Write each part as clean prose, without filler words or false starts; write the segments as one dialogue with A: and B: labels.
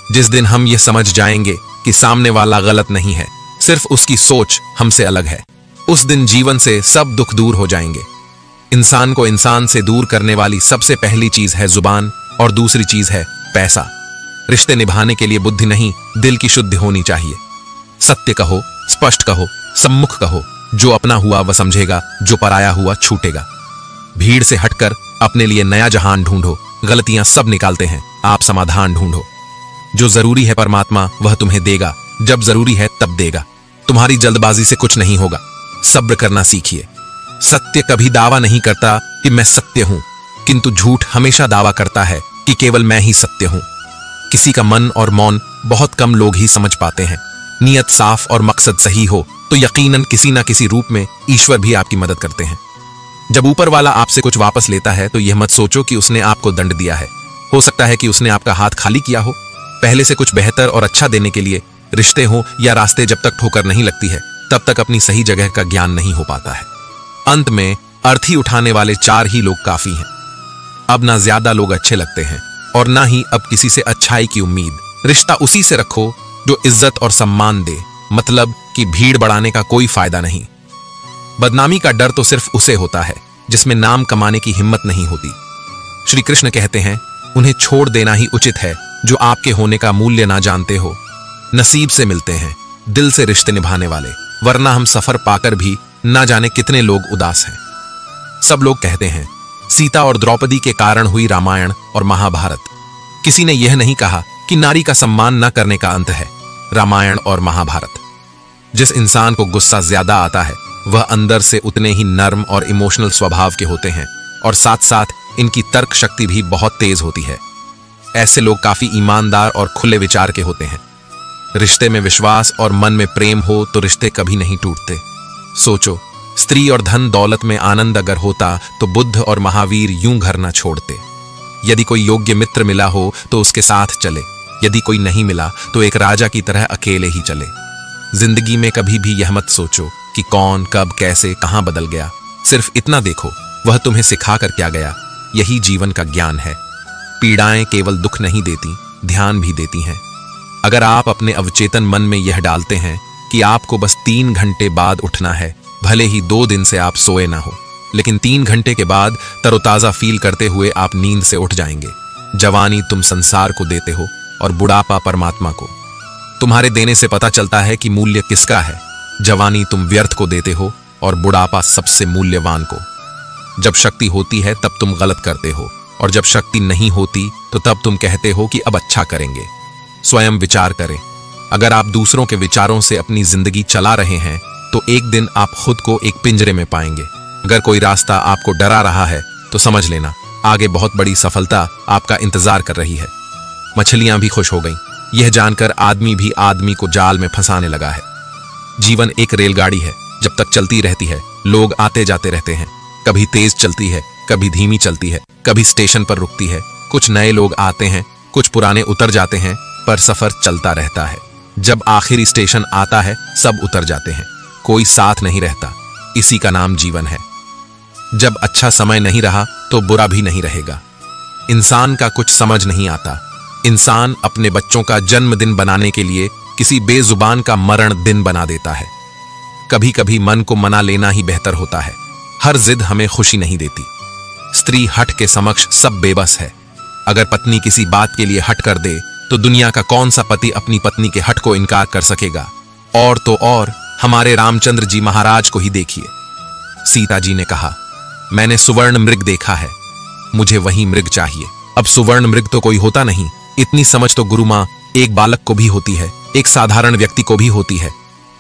A: जिस दिन हम ये समझ जाएंगे कि सामने वाला गलत नहीं है, सिर्फ उसकी सोच हमसे अलग है, उस दिन जीवन से सब दुख दूर हो जाएंगे। इंसान को इंसान से दूर करने वाली सबसे पहली चीज है जुबान और दूसरी चीज है पैसा। रिश्ते निभाने के लिए बुद्धि नहीं, दिल की शुद्धि होनी चाहिए। सत्य कहो, स्पष्ट कहो, सम्मुख कहो। जो अपना हुआ वह समझेगा, जो पराया हुआ छूटेगा। भीड़ से हटकर अपने लिए नया जहान ढूंढो। गलतियां सब निकालते हैं, आप समाधान ढूंढो। जो जरूरी है परमात्मा वह तुम्हें देगा, जब जरूरी है तब देगा। तुम्हारी जल्दबाजी से कुछ नहीं होगा, सब्र करना सीखिए। सत्य कभी दावा नहीं करता कि मैं सत्य हूं, किंतु झूठ हमेशा दावा करता है कि केवल मैं ही सत्य हूं। किसी का मन और मौन बहुत कम लोग ही समझ पाते हैं। नियत साफ और मकसद सही हो तो यकीनन किसी ना किसी रूप में ईश्वर भी आपकी मदद करते हैं। जब ऊपर वाला आपसे कुछ वापस लेता है तो यह मत सोचो कि उसने आपको दंड दिया है। हो सकता है कि उसने आपका हाथ खाली किया हो। पहले से कुछ बेहतर और अच्छा देने के लिए रिश्ते हो या रास्ते जब तक ठोकर नहीं लगती है तब तक अपनी सही जगह का ज्ञान नहीं हो पाता है। अंत में अर्थी उठाने वाले 4 ही लोग काफी हैं। अब ना ज्यादा लोग अच्छे लगते हैं और ना ही अब किसी से अच्छाई की उम्मीद। रिश्ता उसी से रखो जो इज्जत और सम्मान दे, मतलब कि भीड़ बढ़ाने का कोई फायदा नहीं। बदनामी का डर तो सिर्फ उसे होता है जिसमें नाम कमाने की हिम्मत नहीं होती। श्री कृष्ण कहते हैं, उन्हें छोड़ देना ही उचित है जो आपके होने का मूल्य ना जानते हो। नसीब से मिलते हैं दिल से रिश्ते निभाने वाले, वरना हम सफर पाकर भी ना जाने कितने लोग उदास हैं। सब लोग कहते हैं सीता और द्रौपदी के कारण हुई रामायण और महाभारत। किसी ने यह नहीं कहा कि नारी का सम्मान न करने का अंत है रामायण और महाभारत। जिस इंसान को गुस्सा ज्यादा आता है वह अंदर से उतने ही नर्म और इमोशनल स्वभाव के होते हैं और साथ साथ इनकी तर्क शक्ति भी बहुत तेज होती है। ऐसे लोग काफी ईमानदार और खुले विचार के होते हैं। रिश्ते में विश्वास और मन में प्रेम हो तो रिश्ते कभी नहीं टूटते। सोचो, स्त्री और धन दौलत में आनंद अगर होता तो बुद्ध और महावीर यूं घर न छोड़ते। यदि कोई योग्य मित्र मिला हो तो उसके साथ चले, यदि कोई नहीं मिला तो एक राजा की तरह अकेले ही चले। जिंदगी में कभी भी यह मत सोचो कि कौन कब कैसे कहां बदल गया। सिर्फ इतना देखो वह तुम्हें सिखा कर क्या गया। यही जीवन का ज्ञान है। पीड़ाएं केवल दुख नहीं देती, ध्यान भी देती हैं। अगर आप अपने अवचेतन मन में यह डालते हैं कि आपको बस 3 घंटे बाद उठना है, भले ही 2 दिन से आप सोए ना हो, लेकिन 3 घंटे के बाद तरोताजा फील करते हुए आप नींद से उठ जाएंगे। जवानी तुम संसार को देते हो और बुढ़ापा परमात्मा को। तुम्हारे देने से पता चलता है कि मूल्य किसका है। जवानी तुम व्यर्थ को देते हो और बुढ़ापा सबसे मूल्यवान को। जब शक्ति होती है तब तुम गलत करते हो और जब शक्ति नहीं होती तो तब तुम कहते हो कि अब अच्छा करेंगे। स्वयं विचार करें। अगर आप दूसरों के विचारों से अपनी जिंदगी चला रहे हैं तो एक दिन आप खुद को एक पिंजरे में पाएंगे। अगर कोई रास्ता आपको डरा रहा है तो समझ लेना आगे बहुत बड़ी सफलता आपका इंतजार कर रही है। मछलियां भी खुश हो गईं, यह जानकर आदमी भी आदमी को जाल में फंसाने लगा है। जीवन एक रेलगाड़ी है, जब तक चलती रहती है लोग आते जाते रहते हैं। कभी तेज चलती है, कभी धीमी चलती है, कभी स्टेशन पर रुकती है। कुछ नए लोग आते हैं, कुछ पुराने उतर जाते हैं, पर सफर चलता रहता है। जब आखिरी स्टेशन आता है सब उतर जाते हैं, कोई साथ नहीं रहता। इसी का नाम जीवन है। जब अच्छा समय नहीं रहा तो बुरा भी नहीं रहेगा। इंसान का कुछ समझ नहीं आता। इंसान अपने बच्चों का जन्मदिन बनाने के लिए किसी बेजुबान का मरण दिन बना देता है। कभी कभी मन को मना लेना ही बेहतर होता है। हर जिद हमें खुशी नहीं देती। स्त्री हट के समक्ष सब बेबस है। अगर पत्नी किसी बात के लिए हट कर दे तो दुनिया का कौन सा पति अपनी पत्नी के हट को इनकार कर सकेगा। और तो और हमारे रामचंद्र जी महाराज को ही देखिए। सीता जी ने कहा, मैंने सुवर्ण मृग देखा है, मुझे वही मृग चाहिए। अब सुवर्ण मृग तो कोई होता नहीं। इतनी समझ तो गुरु मां एक बालक को भी होती है, एक साधारण व्यक्ति को भी होती है।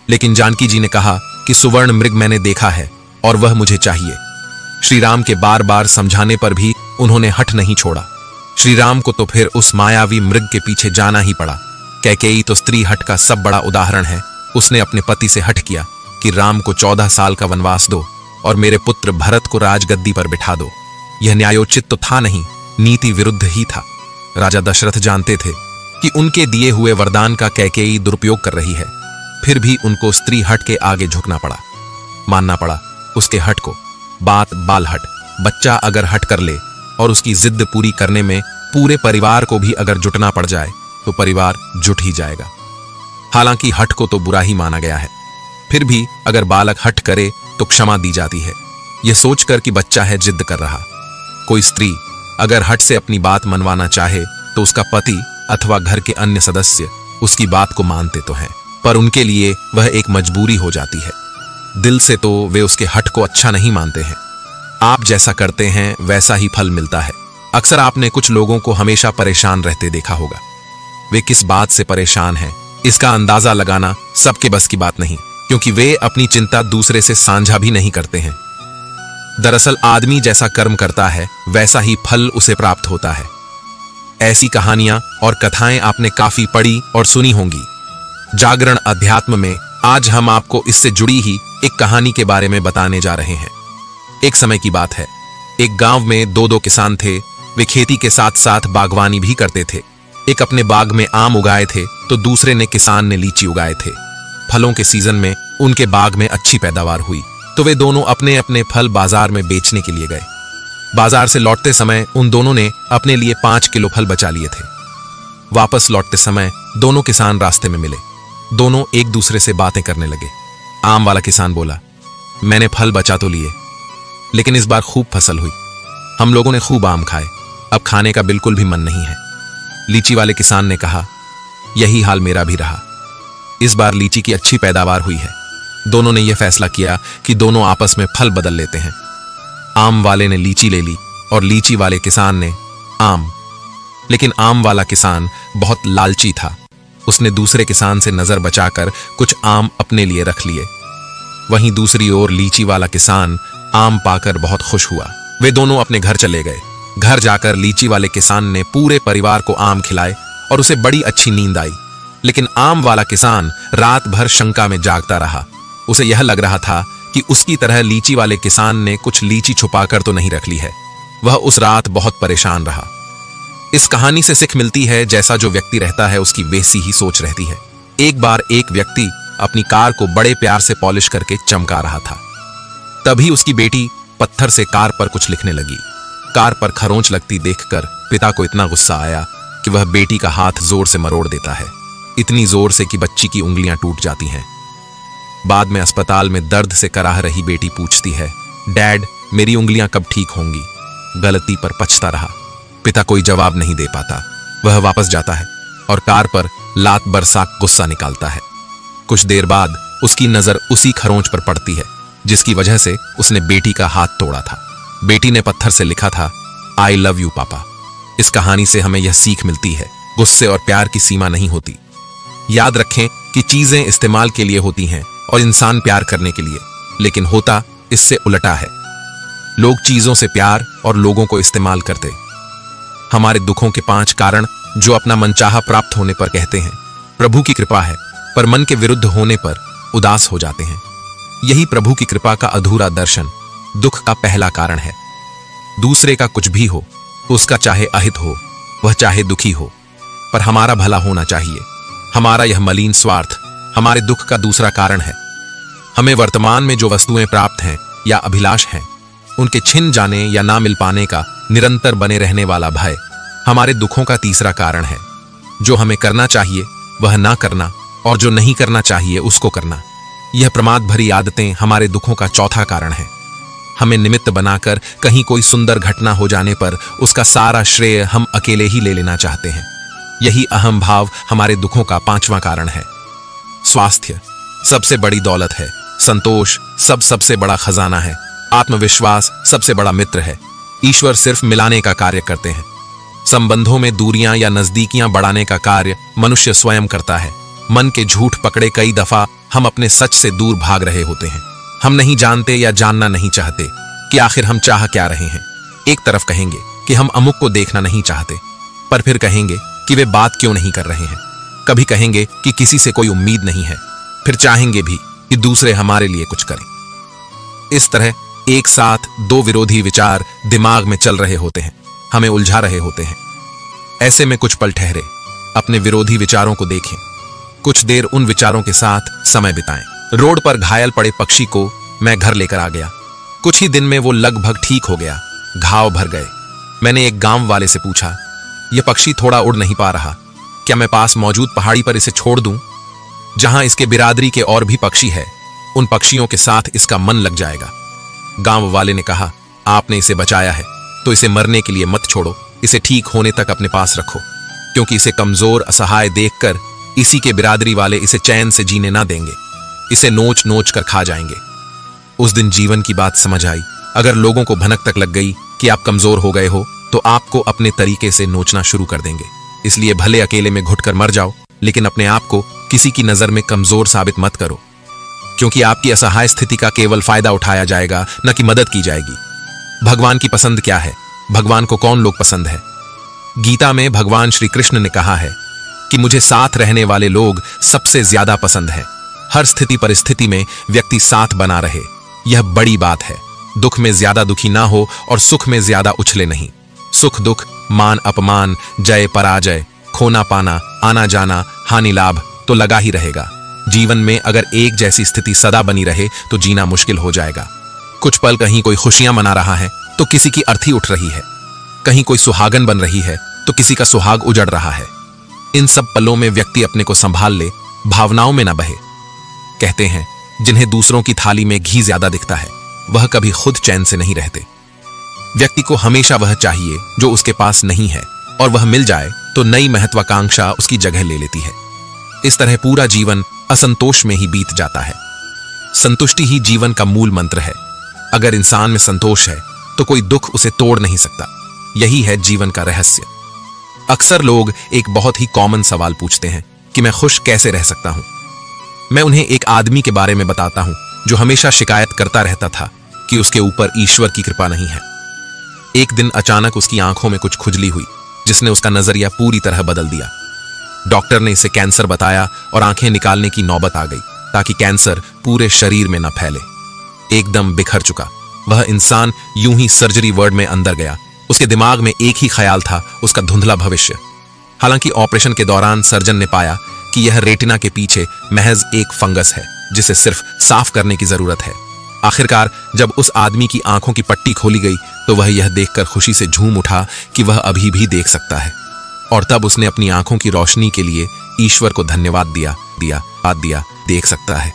A: लेकिन जानकी जी ने कहा कि सुवर्ण मृग मैंने देखा है और वह मुझे चाहिए। श्री राम के बार बार समझाने पर भी उन्होंने हट नहीं छोड़ा। श्री राम को तो फिर उस मायावी मृग के पीछे जाना ही पड़ा। कैकेयी तो स्त्री हट का सब बड़ा उदाहरण है। उसने अपने पति से हट किया कि राम को 14 साल का वनवास दो और मेरे पुत्र भरत को राजगद्दी पर बिठा दो। यह न्यायोचित तो था नहीं, नीति विरुद्ध ही था। राजा दशरथ जानते थे कि उनके दिए हुए वरदान का कैकेयी दुरुपयोग कर रही है, फिर भी उनको स्त्री हट के आगे झुकना पड़ा, मानना पड़ा उसके हट को। बात बाल हट। बच्चा अगर हट कर ले और उसकी जिद पूरी करने में पूरे परिवार को भी अगर जुटना पड़ जाए तो परिवार जुट ही जाएगा। हालांकि हठ को तो बुरा ही माना गया है, फिर भी अगर बालक हठ करे तो क्षमा दी जाती है, यह सोचकर कि बच्चा है, जिद कर रहा। कोई स्त्री अगर हठ से अपनी बात मनवाना चाहे तो उसका पति अथवा घर के अन्य सदस्य उसकी बात को मानते तो हैं, पर उनके लिए वह एक मजबूरी हो जाती है। दिल से तो वे उसके हठ को अच्छा नहीं मानते हैं। आप जैसा करते हैं वैसा ही फल मिलता है। अक्सर आपने कुछ लोगों को हमेशा परेशान रहते देखा होगा। वे किस बात से परेशान हैं, इसका अंदाजा लगाना सबके बस की बात नहीं, क्योंकि वे अपनी चिंता दूसरे से साझा भी नहीं करते हैं। दरअसल आदमी जैसा कर्म करता है वैसा ही फल उसे प्राप्त होता है। ऐसी कहानियां और कथाएं आपने काफी पढ़ी और सुनी होंगी। जागरण अध्यात्म में आज हम आपको इससे जुड़ी ही एक कहानी के बारे में बताने जा रहे हैं। एक समय की बात है, एक गांव में दो किसान थे। वे खेती के साथ साथ बागवानी भी करते थे। एक अपने बाग में आम उगाए थे तो दूसरे ने किसान ने लीची उगाए थे। फलों के सीजन में उनके बाग में अच्छी पैदावार हुई तो वे दोनों अपने अपने फल बाजार में बेचने के लिए गए। बाजार से लौटते समय उन दोनों ने अपने लिए 5 किलो फल बचा लिए थे। वापस लौटते समय दोनों किसान रास्ते में मिले। दोनों एक दूसरे से बातें करने लगे। आम वाला किसान बोला, मैंने फल बचा तो लिए, लेकिन इस बार खूब फसल हुई। हम लोगों ने खूब आम खाए, अब खाने का बिल्कुल भी मन नहीं है। लीची वाले किसान ने कहा, यही हाल मेरा भी रहा। इस बार लीची की अच्छी पैदावार हुई है। दोनों ने यह फैसला किया कि दोनों आपस में फल बदल लेते हैं। आम वाले ने लीची ले ली और लीची वाले किसान ने आम। लेकिन आम वाला किसान बहुत लालची था। उसने दूसरे किसान से नजर बचाकर कुछ आम अपने लिए रख लिए। वहीं दूसरी ओर लीची वाला किसान आम पाकर बहुत खुश हुआ। वे दोनों अपने घर चले गए। घर जाकर लीची वाले किसान ने पूरे परिवार को आम खिलाए और उसे बड़ी अच्छी नींद आई। लेकिन आम वाला किसान रात भर शंका में जागता रहा। उसे यह लग रहा था कि उसकी तरह लीची वाले किसान ने कुछ लीची छुपाकर तो नहीं रख ली है। वह उस रात बहुत परेशान रहा। इस कहानी से सीख मिलती है, जैसा जो व्यक्ति रहता है उसकी वैसी ही सोच रहती है। एक बार एक व्यक्ति अपनी कार को बड़े प्यार से पॉलिश करके चमका रहा था। तभी उसकी बेटी पत्थर से कार पर कुछ लिखने लगी। कार पर खरोंच लगती देखकर पिता को इतना गुस्सा आया कि वह बेटी का हाथ जोर से मरोड़ देता है, इतनी जोर से कि बच्ची की उंगलियां टूट जाती हैं। बाद में अस्पताल में दर्द से कराह रही बेटी पूछती है, डैड मेरी उंगलियां कब ठीक होंगी? गलती पर पछता रहा। पिता कोई जवाब नहीं दे पाता। वह वापस जाता है और कार पर लात बरसा गुस्सा निकालता है। कुछ देर बाद उसकी नजर उसी खरोंच पर पड़ती है जिसकी वजह से उसने बेटी का हाथ तोड़ा था। बेटी ने पत्थर से लिखा था, आई लव यू पापा। इस कहानी से हमें यह सीख मिलती है, गुस्से और प्यार की सीमा नहीं होती। याद रखें कि चीजें इस्तेमाल के लिए होती हैं और इंसान प्यार करने के लिए, लेकिन होता इससे उल्टा है। लोग चीजों से प्यार और लोगों को इस्तेमाल करते। हमारे दुखों के 5 कारण जो अपना मनचाहा प्राप्त होने पर कहते हैं प्रभु की कृपा है, पर मन के विरुद्ध होने पर उदास हो जाते हैं। यही प्रभु की कृपा का अधूरा दर्शन दुख का पहला कारण है। दूसरे का कुछ भी हो, उसका चाहे अहित हो, वह चाहे दुखी हो, पर हमारा भला होना चाहिए। हमारा यह मलिन स्वार्थ हमारे दुख का दूसरा कारण है। हमें वर्तमान में जो वस्तुएं प्राप्त हैं या अभिलाष हैं, उनके छिन जाने या ना मिल पाने का निरंतर बने रहने वाला भय हमारे दुखों का तीसरा कारण है। जो हमें करना चाहिए वह ना करना और जो नहीं करना चाहिए उसको करना, यह प्रमाद भरी आदतें हमारे दुखों का चौथा कारण है। हमें निमित्त बनाकर कहीं कोई सुंदर घटना हो जाने पर उसका सारा श्रेय हम अकेले ही ले लेना चाहते हैं। यही अहम भाव हमारे दुखों का 5वां कारण है। स्वास्थ्य सबसे बड़ी दौलत है। संतोष सबसे बड़ा खजाना है। आत्मविश्वास सबसे बड़ा मित्र है। ईश्वर सिर्फ मिलाने का कार्य करते हैं। संबंधों में दूरियां या नजदीकियां बढ़ाने का कार्य मनुष्य स्वयं करता है। मन के झूठ पकड़े कई दफा हम अपने सच से दूर भाग रहे होते हैं। हम नहीं जानते या जानना नहीं चाहते कि आखिर हम चाह क्या रहे हैं। एक तरफ कहेंगे कि हम अमुक को देखना नहीं चाहते, पर फिर कहेंगे कि वे बात क्यों नहीं कर रहे हैं। कभी कहेंगे कि किसी से कोई उम्मीद नहीं है, फिर चाहेंगे भी कि दूसरे हमारे लिए कुछ करें। इस तरह एक साथ 2 विरोधी विचार दिमाग में चल रहे होते हैं, हमें उलझा रहे होते हैं। ऐसे में कुछ पल ठहरे, अपने विरोधी विचारों को देखें, कुछ देर उन विचारों के साथ समय बिताएं। रोड पर घायल पड़े पक्षी को मैं घर लेकर आ गया। कुछ ही दिन में वो लगभग ठीक हो गया, घाव भर गए। मैंने एक गांव वाले से पूछा, यह पक्षी थोड़ा उड़ नहीं पा रहा, क्या मैं पास मौजूद पहाड़ी पर इसे छोड़ दूं? जहां इसके बिरादरी के और भी पक्षी है, उन पक्षियों के साथ इसका मन लग जाएगा। गांव वाले ने कहा, आपने इसे बचाया है तो इसे मरने के लिए मत छोड़ो, इसे ठीक होने तक अपने पास रखो, क्योंकि इसे कमजोर असहाय देखकर इसी के बिरादरी वाले इसे चैन से जीने ना देंगे, इसे नोच नोच कर खा जाएंगे। उस दिन जीवन की बात समझ आई। अगर लोगों को भनक तक लग गई कि आप कमजोर हो गए हो तो आपको अपने तरीके से नोचना शुरू कर देंगे। इसलिए भले अकेले में घुटकर मर जाओ, लेकिन अपने आप को किसी की नजर में कमजोर साबित मत करो, क्योंकि आपकी असहाय स्थिति का केवल फायदा उठाया जाएगा, न कि मदद की जाएगी। भगवान की पसंद क्या है? भगवान को कौन लोग पसंद है? गीता में भगवान श्री कृष्ण ने कहा है कि मुझे साथ रहने वाले लोग सबसे ज्यादा पसंद है। हर स्थिति परिस्थिति में व्यक्ति साथ बना रहे, यह बड़ी बात है। दुख में ज्यादा दुखी ना हो और सुख में ज्यादा उछले नहीं। सुख दुख, मान अपमान, जय पराजय, खोना पाना, आना जाना, हानि लाभ तो लगा ही रहेगा। जीवन में अगर एक जैसी स्थिति सदा बनी रहे तो जीना मुश्किल हो जाएगा। कुछ पल कहीं कोई खुशियां मना रहा है तो किसी की अर्थी उठ रही है, कहीं कोई सुहागन बन रही है तो किसी का सुहाग उजड़ रहा है। इन सब पलों में व्यक्ति अपने को संभाल ले, भावनाओं में न बहे। कहते हैं, जिन्हें दूसरों की थाली में घी ज्यादा दिखता है वह कभी खुद चैन से नहीं रहते। व्यक्ति को हमेशा वह चाहिए जो उसके पास नहीं है, और वह मिल जाए तो नई महत्वाकांक्षा उसकी जगह ले लेती है। इस तरह पूरा जीवन असंतोष में ही बीत जाता है। संतुष्टि ही जीवन का मूल मंत्र है। अगर इंसान में संतोष है तो कोई दुख उसे तोड़ नहीं सकता। यही है जीवन का रहस्य। अक्सर लोग एक बहुत ही कॉमन सवाल पूछते हैं कि मैं खुश कैसे रह सकता हूं। मैं उन्हें एक आदमी के बारे में बताता हूं जो हमेशा शिकायत करता रहता था कि उसके ऊपर ईश्वर की कृपा नहीं है। एक दिन अचानक उसकी आंखों में कुछ खुजली हुई जिसने उसका नजरिया पूरी तरह बदल दिया। डॉक्टर ने इसे कैंसर बताया और आंखें निकालने की नौबत आ गई ताकि कैंसर पूरे शरीर में न फैले। एकदम बिखर चुका वह इंसान यूं ही सर्जरी वार्ड में अंदर गया। उसके दिमाग में एक ही ख्याल था, उसका धुंधला भविष्य। हालांकि ऑपरेशन के दौरान सर्जन ने पाया कि यह रेटिना के पीछे महज एक फंगस है जिसे सिर्फ साफ करने की जरूरत है। आखिरकार जब उस आदमी की आंखों की पट्टी खोली गई तो वह यह देखकर खुशी से झूम उठा कि वह अभी भी देख सकता है। और तब उसने अपनी आंखों की रोशनी के लिए ईश्वर को धन्यवाद दिया। देख सकता है।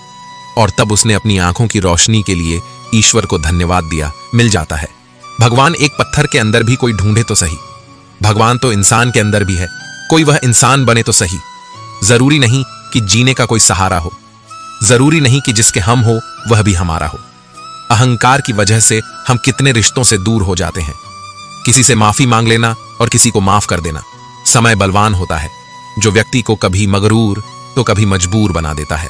A: और तब उसने अपनी आंखों की रोशनी के लिए ईश्वर को धन्यवाद दिया। मिल जाता है। भगवान एक पत्थर के अंदर भी कोई ढूंढे तो सही। भगवान तो इंसान के अंदर भी है, कोई वह इंसान बने तो सही। जरूरी नहीं कि जीने का कोई सहारा हो, जरूरी नहीं कि जिसके हम हो वह भी हमारा हो। अहंकार की वजह से हम कितने रिश्तों से दूर हो जाते हैं। किसी से माफी मांग लेना और किसी को माफ कर देना। समय बलवान होता है जो व्यक्ति को कभी मगरूर तो कभी मजबूर बना देता है।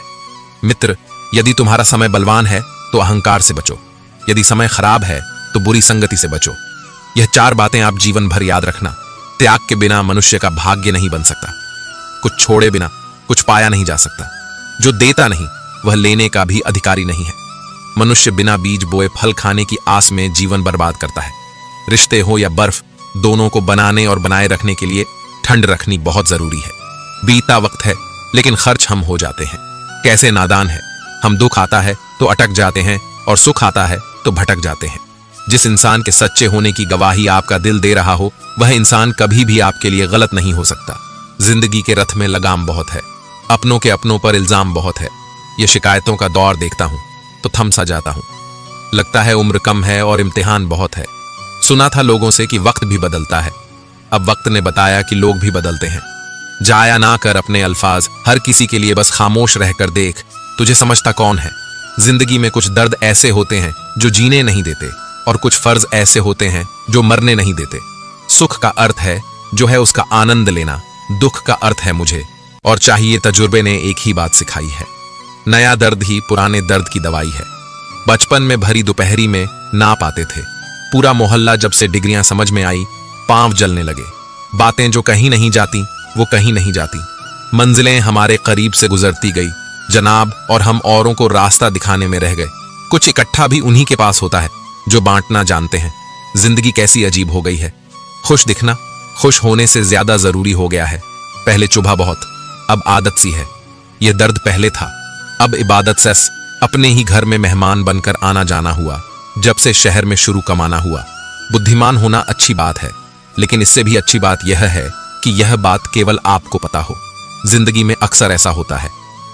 A: मित्र, यदि तुम्हारा समय बलवान है तो अहंकार से बचो, यदि समय खराब है तो बुरी संगति से बचो। यह 4 बातें आप जीवन भर याद रखना। त्याग के बिना मनुष्य का भाग्य नहीं बन सकता। कुछ छोड़े बिना कुछ पाया नहीं जा सकता। जो देता नहीं वह लेने का भी अधिकारी नहीं है। मनुष्य बिना बीज बोए फल खाने की आस में जीवन बर्बाद करता है। रिश्ते हो या बर्फ, दोनों को बनाने और बनाए रखने के लिए ठंड रखनी बहुत जरूरी है। बीता वक्त है लेकिन खर्च हम हो जाते हैं। कैसे नादान है, हम दुख आता है तो अटक जाते हैं और सुख आता है तो भटक जाते हैं। जिस इंसान के सच्चे होने की गवाही आपका दिल दे रहा हो वह इंसान कभी भी आपके लिए गलत नहीं हो सकता। जिंदगी के रथ में लगाम बहुत है, अपनों के अपनों पर इल्जाम बहुत है। ये शिकायतों का दौर देखता हूं तो थम सा जाता हूं। लगता है उम्र कम है और इम्तिहान बहुत है। सुना था लोगों से कि वक्त भी बदलता है, अब वक्त ने बताया कि लोग भी बदलते हैं। जाया ना कर अपने अल्फाज, हर किसी के लिए बस खामोश रहकर देख, तुझे समझता कौन है। जिंदगी में कुछ दर्द ऐसे होते हैं जो जीने नहीं देते और कुछ फर्ज ऐसे होते हैं जो मरने नहीं देते। सुख का अर्थ है जो है उसका आनंद लेना, दुख का अर्थ है मुझे और चाहिए तजुर्बे ने एक ही बात सिखाई है। नया दर्द ही पुराने दर्द की दवाई है। बचपन में भरी दोपहरी में ना पाते थे, पूरा मोहल्ला जब से डिग्रियां समझ में आई पांव जलने लगे। बातें जो कहीं नहीं जाती वो कहीं नहीं जाती। मंजिलें हमारे करीब से गुजरती गई जनाब, और हम औरों को रास्ता दिखाने में रह गए। कुछ इकट्ठा भी उन्हीं के पास होता है जो बांटना जानते हैं। जिंदगी कैसी अजीब हो गई है। खुश दिखना खुश होने से ज्यादा जरूरी हो गया है। पहले चुभा बहुत, अब आदत सी है। यह दर्द पहले था, अब इबादत से अपने ही घर में मेहमान बनकर आना जाना हुआ। जब से शहर में शुरू कमाना हुआ। बुद्धिमान होना अच्छी बात है, लेकिन इससे भी अच्छी बात यह है कि यह बात केवल आपको पता हो। जिंदगी में अक्सर ऐसा होता है,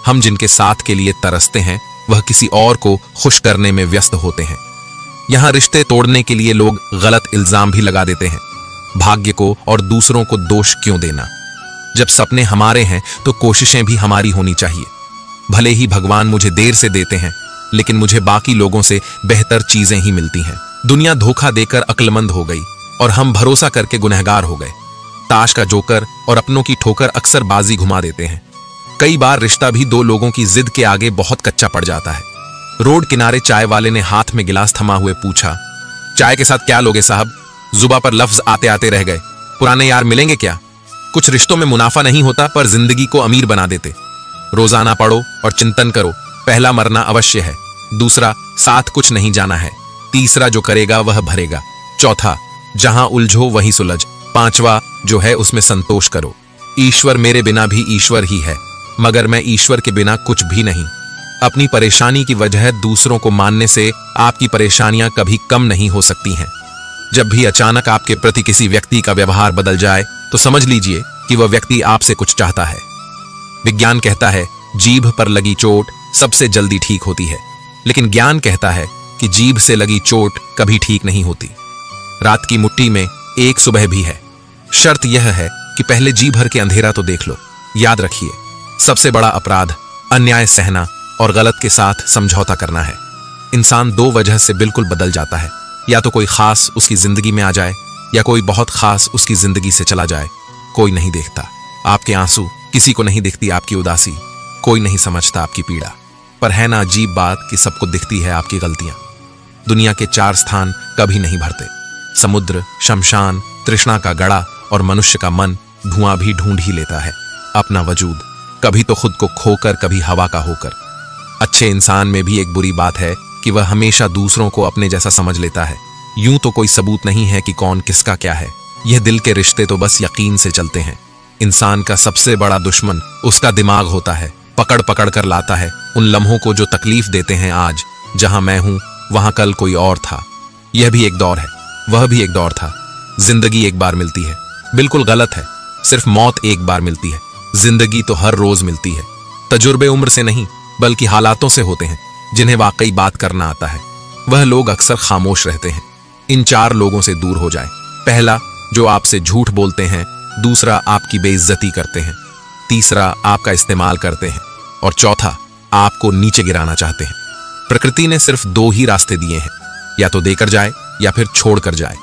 A: हम जिनके साथ के लिए तरसते हैं वह किसी और को खुश करने में व्यस्त होते हैं। यहां रिश्ते तोड़ने के लिए लोग गलत इल्जाम भी लगा देते हैं। भाग्य को और दूसरों को दोष क्यों देना? जब सपने हमारे हैं तो कोशिशें भी हमारी होनी चाहिए। भले ही भगवान मुझे देर से देते हैं, लेकिन मुझे बाकी लोगों से बेहतर चीजें ही मिलती हैं। दुनिया धोखा देकर अक्लमंद हो गई और हम भरोसा करके गुनहगार हो गए। ताश का जोकर और अपनों की ठोकर अक्सर बाजी घुमा देते हैं। कई बार रिश्ता भी दो लोगों की जिद के आगे बहुत कच्चा पड़ जाता है। रोड किनारे चाय वाले ने हाथ में गिलास थमा हुए पूछा, चाय के साथ क्या लोगे साहब? जुबा पर लफ्ज आते आते रह गए। पुराने यार मिलेंगे क्या? कुछ रिश्तों में मुनाफा नहीं होता पर जिंदगी को अमीर बना देते। रोजाना पढ़ो और चिंतन करो। पहला, मरना अवश्य है। दूसरा, साथ कुछ नहीं जाना है। तीसरा, जो करेगा वह भरेगा। चौथा, जहां उलझो वहीं सुलझ। पांचवा, जो है उसमें संतोष करो। ईश्वर मेरे बिना भी ईश्वर ही है, मगर मैं ईश्वर के बिना कुछ भी नहीं। अपनी परेशानी की वजह दूसरों को मानने से आपकी परेशानियां कभी कम नहीं हो सकती हैं। जब भी अचानक आपके प्रति किसी व्यक्ति का व्यवहार बदल जाए तो समझ लीजिए कि वह व्यक्ति आपसे कुछ चाहता है। विज्ञान कहता है जीभ पर लगी चोट सबसे जल्दी ठीक होती है, लेकिन ज्ञान कहता है कि जीभ से लगी चोट कभी ठीक नहीं होती। रात की मुट्ठी में एक सुबह भी है। शर्त यह है कि पहले जी भर के अंधेरा तो देख लो। याद रखिए, सबसे बड़ा अपराध अन्याय सहना और गलत के साथ समझौता करना है। इंसान दो वजह से बिल्कुल बदल जाता है, या तो कोई खास उसकी जिंदगी में आ जाए या कोई बहुत खास उसकी जिंदगी से चला जाए। कोई नहीं देखता आपके आंसू, किसी को नहीं दिखती आपकी उदासी, कोई नहीं समझता आपकी पीड़ा। पर है ना अजीब बात कि सबको दिखती है आपकी गलतियां। दुनिया के 4 स्थान कभी नहीं भरते, समुद्र, शमशान, तृष्णा का गड़ा और मनुष्य का मन धुआं भी ढूंढ ही लेता है अपना वजूद, कभी तो खुद को खोकर कभी हवा का होकर। अच्छे इंसान में भी एक बुरी बात है कि वह हमेशा दूसरों को अपने जैसा समझ लेता है। यूं तो कोई सबूत नहीं है कि कौन किसका क्या है। यह दिल के रिश्ते तो बस यकीन से चलते हैं। इंसान का सबसे बड़ा दुश्मन उसका दिमाग होता है। पकड़ पकड़ कर लाता है उन लम्हों को जो तकलीफ देते हैं। आज जहां मैं हूं वहां कल कोई और था। यह भी एक दौर है, वह भी एक दौर था। जिंदगी एक बार मिलती है, बिल्कुल गलत है। सिर्फ मौत एक बार मिलती है, जिंदगी तो हर रोज मिलती है। तजुर्बे उम्र से नहीं बल्कि हालातों से होते हैं। जिन्हें वाकई बात करना आता है वह लोग अक्सर खामोश रहते हैं। इन 4 लोगों से दूर हो जाए। पहला, जो आपसे झूठ बोलते हैं। दूसरा, आपकी बेइज्जती करते हैं। तीसरा, आपका इस्तेमाल करते हैं। और चौथा, आपको नीचे गिराना चाहते हैं। प्रकृति ने सिर्फ 2 ही रास्ते दिए हैं, या तो देकर जाए या फिर छोड़ कर जाए।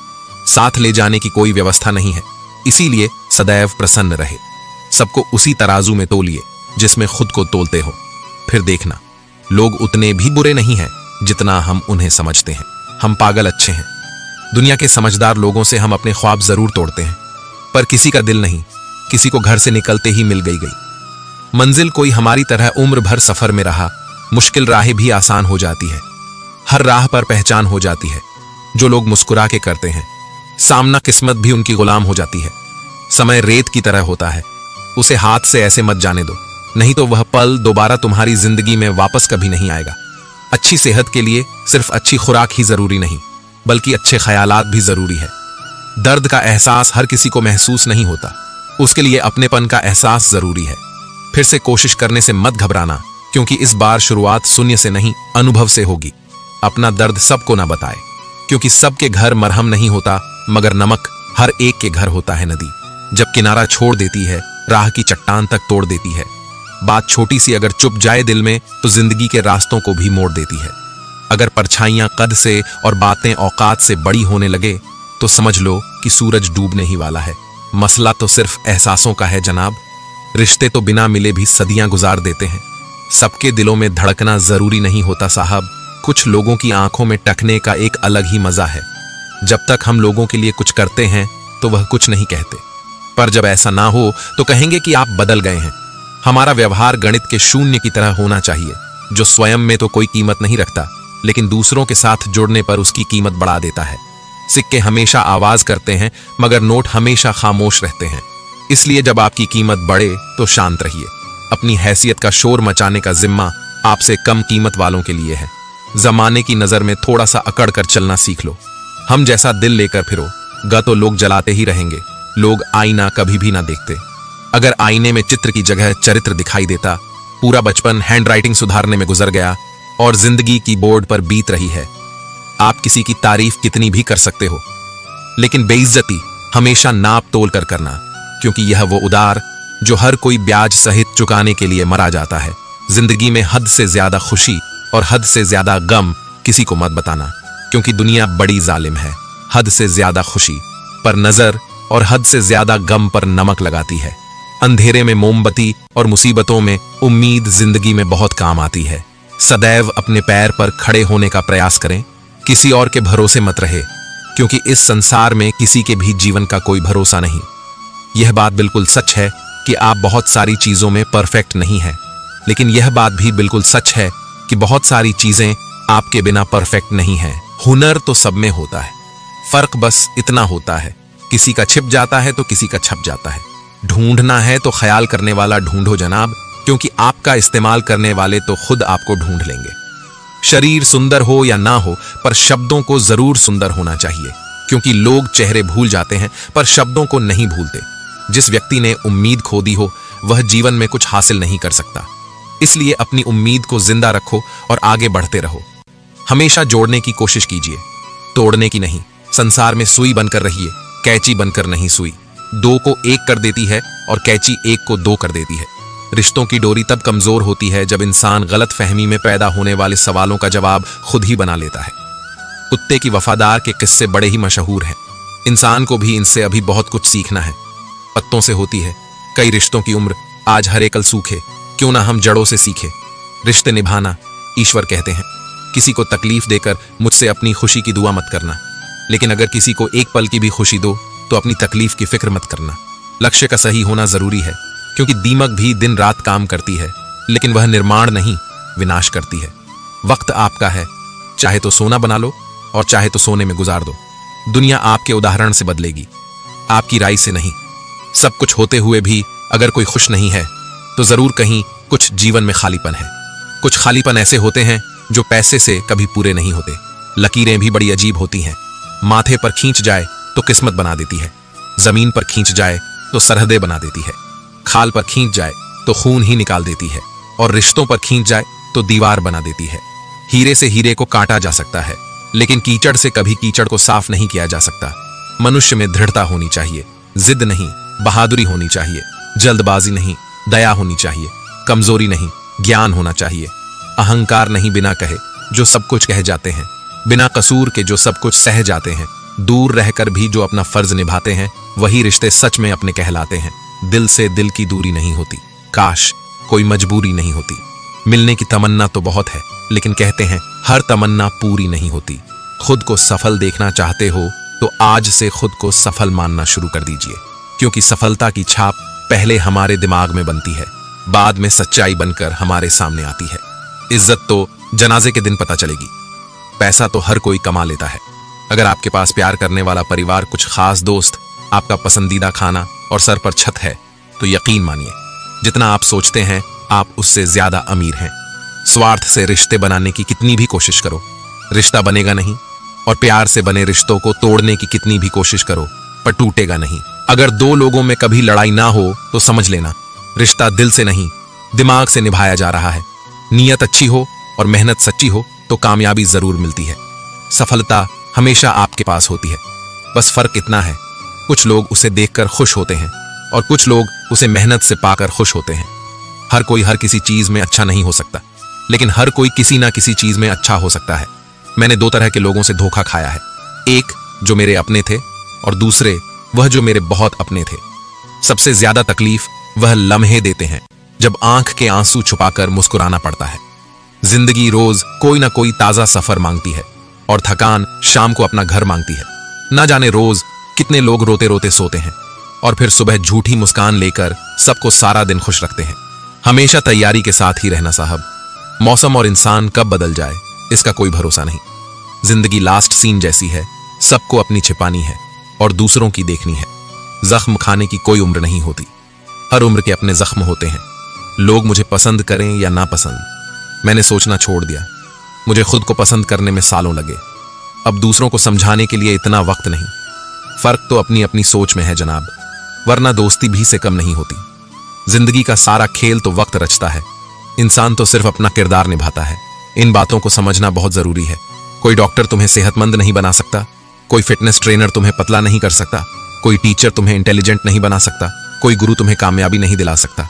A: साथ ले जाने की कोई व्यवस्था नहीं है। इसीलिए सदैव प्रसन्न रहे। सबको उसी तराजू में तोलिए जिसमें खुद को तोलते हो। फिर देखना, लोग उतने भी बुरे नहीं हैं जितना हम उन्हें समझते हैं। हम पागल अच्छे हैं। दुनिया के समझदार लोगों से हम अपने ख्वाब जरूर तोड़ते हैं, पर किसी का दिल नहीं। किसी को घर से निकलते ही मिल गई मंजिल। कोई हमारी तरह उम्र भर सफर में रहा। मुश्किल राहें भी आसान हो जाती है। हर राह पर पहचान हो जाती है। जो लोग मुस्कुरा के करते हैं सामना, किस्मत भी उनकी गुलाम हो जाती है। समय रेत की तरह होता है, उसे हाथ से ऐसे मत जाने दो, नहीं तो वह पल दोबारा तुम्हारी जिंदगी में वापस कभी नहीं आएगा। अच्छी सेहत के लिए सिर्फ अच्छी खुराक ही जरूरी नहीं, बल्कि अच्छे ख्यालात भी जरूरी है। दर्द का एहसास हर किसी को महसूस नहीं होता, उसके लिए अपनेपन का एहसास जरूरी है। फिर से कोशिश करने से मत घबराना, क्योंकि इस बार शुरुआत शून्य से नहीं अनुभव से होगी। अपना दर्द सबको ना बताए, क्योंकि सबके घर मरहम नहीं होता, मगर नमक हर एक के घर होता है नदी। जब किनारा छोड़ देती है, राह की चट्टान तक तोड़ देती है। बात छोटी सी अगर चुप जाए दिल में तो जिंदगी के रास्तों को भी मोड़ देती है। अगर परछाइयां कद से और बातें औकात से बड़ी होने लगे तो समझ लो कि सूरज डूबने ही वाला है। मसला तो सिर्फ एहसासों का है जनाब। रिश्ते तो बिना मिले भी सदियां गुजार देते हैं। सबके दिलों में धड़कना जरूरी नहीं होता साहब। कुछ लोगों की आंखों में टकने का एक अलग ही मजा है। जब तक हम लोगों के लिए कुछ करते हैं तो वह कुछ नहीं कहते, पर जब ऐसा ना हो तो कहेंगे कि आप बदल गए हैं। हमारा व्यवहार गणित के शून्य की तरह होना चाहिए, जो स्वयं में तो कोई कीमत नहीं रखता, लेकिन दूसरों के साथ जुड़ने पर उसकी कीमत बढ़ा देता है। सिक्के हमेशा आवाज करते हैं, मगर नोट हमेशा खामोश रहते हैं। इसलिए जब आपकी कीमत बढ़े तो शांत रहिए। अपनी हैसियत का शोर मचाने का जिम्मा आपसे कम कीमत वालों के लिए है। जमाने की नजर में थोड़ा सा अकड़ कर चलना सीख लो। हम जैसा दिल लेकर फिरो गा तो लोग जलाते ही रहेंगे, लोग आईना कभी भी ना देखते। अगर आईने में चित्र की जगह चरित्र दिखाई देता, पूरा बचपन हैंडराइटिंग सुधारने में गुजर गया और जिंदगी की बोर्ड पर बीत रही है। आप किसी की तारीफ कितनी भी कर सकते हो, लेकिन बेइज्जती हमेशा नाप तोल कर करना, क्योंकि यह वो उधार जो हर कोई ब्याज सहित चुकाने के लिए मरा जाता है। जिंदगी में हद से ज्यादा खुशी और हद से ज्यादा गम किसी को मत बताना, क्योंकि दुनिया बड़ी जालिम है। हद से ज्यादा खुशी पर नजर और हद से ज्यादा गम पर नमक लगाती है। अंधेरे में मोमबत्ती और मुसीबतों में उम्मीद जिंदगी में बहुत काम आती है। सदैव अपने पैर पर खड़े होने का प्रयास करें, किसी और के भरोसे मत रहे, क्योंकि इस संसार में किसी के भी जीवन का कोई भरोसा नहीं। यह बात बिल्कुल सच है कि आप बहुत सारी चीजों में परफेक्ट नहीं हैं, लेकिन यह बात भी बिल्कुल सच है कि बहुत सारी चीजें आपके बिना परफेक्ट नहीं हैं। हुनर तो सब में होता है, फर्क बस इतना होता है, किसी का छिप जाता है तो किसी का छप जाता है। ढूंढना है तो ख्याल करने वाला ढूंढो जनाब, क्योंकि आपका इस्तेमाल करने वाले तो खुद आपको ढूंढ लेंगे। शरीर सुंदर हो या ना हो, पर शब्दों को जरूर सुंदर होना चाहिए, क्योंकि लोग चेहरे भूल जाते हैं पर शब्दों को नहीं भूलते। जिस व्यक्ति ने उम्मीद खो दी हो वह जीवन में कुछ हासिल नहीं कर सकता। इसलिए अपनी उम्मीद को जिंदा रखो और आगे बढ़ते रहो। हमेशा जोड़ने की कोशिश कीजिए, तोड़ने की नहीं। संसार में सुई बनकर रहिए, कैंची बनकर नहीं सुई। दो को एक कर देती है और कैंची एक को दो कर देती है। रिश्तों की डोरी तब कमजोर होती है जब इंसान गलत फहमी में पैदा होने वाले सवालों का जवाब खुद ही बना लेता है। कुत्ते की वफादार के किस्से बड़े ही मशहूर हैं। इंसान को भी इनसे अभी बहुत कुछ सीखना है। पत्तों से होती है कई रिश्तों की उम्र, आज हरे कल सूखे, क्यों ना हम जड़ों से सीखे। रिश्ते निभाना ईश्वर कहते हैं। किसी को तकलीफ देकर मुझसे अपनी खुशी की दुआ मत करना, लेकिन अगर किसी को एक पल की भी खुशी दो तो अपनी तकलीफ की फिक्र मत करना। लक्ष्य का सही होना जरूरी है, क्योंकि दीमक भी दिन रात काम करती है, लेकिन वह निर्माण नहीं विनाश करती है। वक्त आपका है, चाहे तो सोना बना लो और चाहे तो सोने में गुजार दो। दुनिया आपके उदाहरण से बदलेगी, आपकी राय से नहीं। सब कुछ होते हुए भी अगर कोई खुश नहीं है तो जरूर कहीं कुछ जीवन में खालीपन है। कुछ खालीपन ऐसे होते हैं जो पैसे से कभी पूरे नहीं होते। लकीरें भी बड़ी अजीब होती हैं। माथे पर खींच जाए तो किस्मत बना देती है, जमीन पर खींच जाए तो सरहदें बना देती है, खाल पर खींच जाए तो खून ही निकाल देती है, और रिश्तों पर खींच जाए तो दीवार बना देती है। हीरे से हीरे को काटा जा सकता है, लेकिन कीचड़ से कभी कीचड़ को साफ नहीं किया जा सकता। मनुष्य में दृढ़ता होनी चाहिए, जिद नहीं, बहादुरी होनी चाहिए, जल्दबाजी नहीं, दया होनी चाहिए, कमजोरी नहीं, ज्ञान होना चाहिए। अहंकार नहीं बिना कहे जो सब कुछ कह जाते हैं, बिना कसूर के जो सब कुछ सह जाते हैं। दूर रहकर भी जो अपना फर्ज निभाते हैं वही रिश्ते सच में अपने कहलाते हैं। दिल से दिल की दूरी नहीं होती, काश कोई मजबूरी नहीं होती। मिलने की तमन्ना तो बहुत है, लेकिन कहते हैं हर तमन्ना पूरी नहीं होती। खुद को सफल देखना चाहते हो तो आज से खुद को सफल मानना शुरू कर दीजिए, क्योंकि सफलता की छाप पहले हमारे दिमाग में बनती है, बाद में सच्चाई बनकर हमारे सामने आती है। इज्जत तो जनाजे के दिन पता चलेगी। पैसा तो हर कोई कमा लेता है। अगर आपके पास प्यार करने वाला परिवार, कुछ खास दोस्त, आपका पसंदीदा खाना और सर पर छत है, तो यकीन मानिए जितना आप सोचते हैं आप उससे ज्यादा अमीर हैं। स्वार्थ से रिश्ते बनाने की कितनी भी कोशिश करो, रिश्ता बनेगा नहीं, और प्यार से बने रिश्तों को तोड़ने की कितनी भी कोशिश करो, पर टूटेगा नहीं। अगर दो लोगों में कभी लड़ाई ना हो तो समझ लेना रिश्ता दिल से नहीं दिमाग से निभाया जा रहा है। नीयत अच्छी हो और मेहनत सच्ची हो तो कामयाबी जरूर मिलती है। सफलता हमेशा आपके पास होती है, बस फर्क इतना है, कुछ लोग उसे देखकर खुश होते हैं और कुछ लोग उसे मेहनत से पाकर खुश होते हैं। हर कोई हर किसी चीज में अच्छा नहीं हो सकता, लेकिन हर कोई किसी ना किसी चीज में अच्छा हो सकता है। मैंने दो तरह के लोगों से धोखा खाया है, एक जो मेरे अपने थे और दूसरे वह जो मेरे बहुत अपने थे। सबसे ज्यादा तकलीफ वह लम्हे देते हैं जब आंख के आंसू छुपाकर मुस्कुराना पड़ता है। जिंदगी रोज कोई ना कोई ताजा सफर मांगती है और थकान शाम को अपना घर मांगती है। ना जाने रोज कितने लोग रोते रोते सोते हैं और फिर सुबह झूठी मुस्कान लेकर सबको सारा दिन खुश रखते हैं। हमेशा तैयारी के साथ ही रहना साहब, मौसम और इंसान कब बदल जाए इसका कोई भरोसा नहीं। जिंदगी लास्ट सीन जैसी है, सबको अपनी छिपानी है और दूसरों की देखनी है। जख्म खाने की कोई उम्र नहीं होती, हर उम्र के अपने जख्म होते हैं। लोग मुझे पसंद करें या ना पसंद, मैंने सोचना छोड़ दिया। मुझे खुद को पसंद करने में सालों लगे, अब दूसरों को समझाने के लिए इतना वक्त नहीं। फर्क तो अपनी अपनी सोच में है जनाब। वरना दोस्ती भी से कम नहीं होती। जिंदगी का सारा खेल तो वक्त रचता है, इंसान तो सिर्फ अपना किरदार निभाता है। इन बातों को समझना बहुत जरूरी है। कोई डॉक्टर तुम्हें सेहतमंद नहीं बना सकता, कोई फिटनेस ट्रेनर तुम्हें पतला नहीं कर सकता, कोई टीचर तुम्हें इंटेलिजेंट नहीं बना सकता, कोई गुरु तुम्हें कामयाबी नहीं दिला सकता,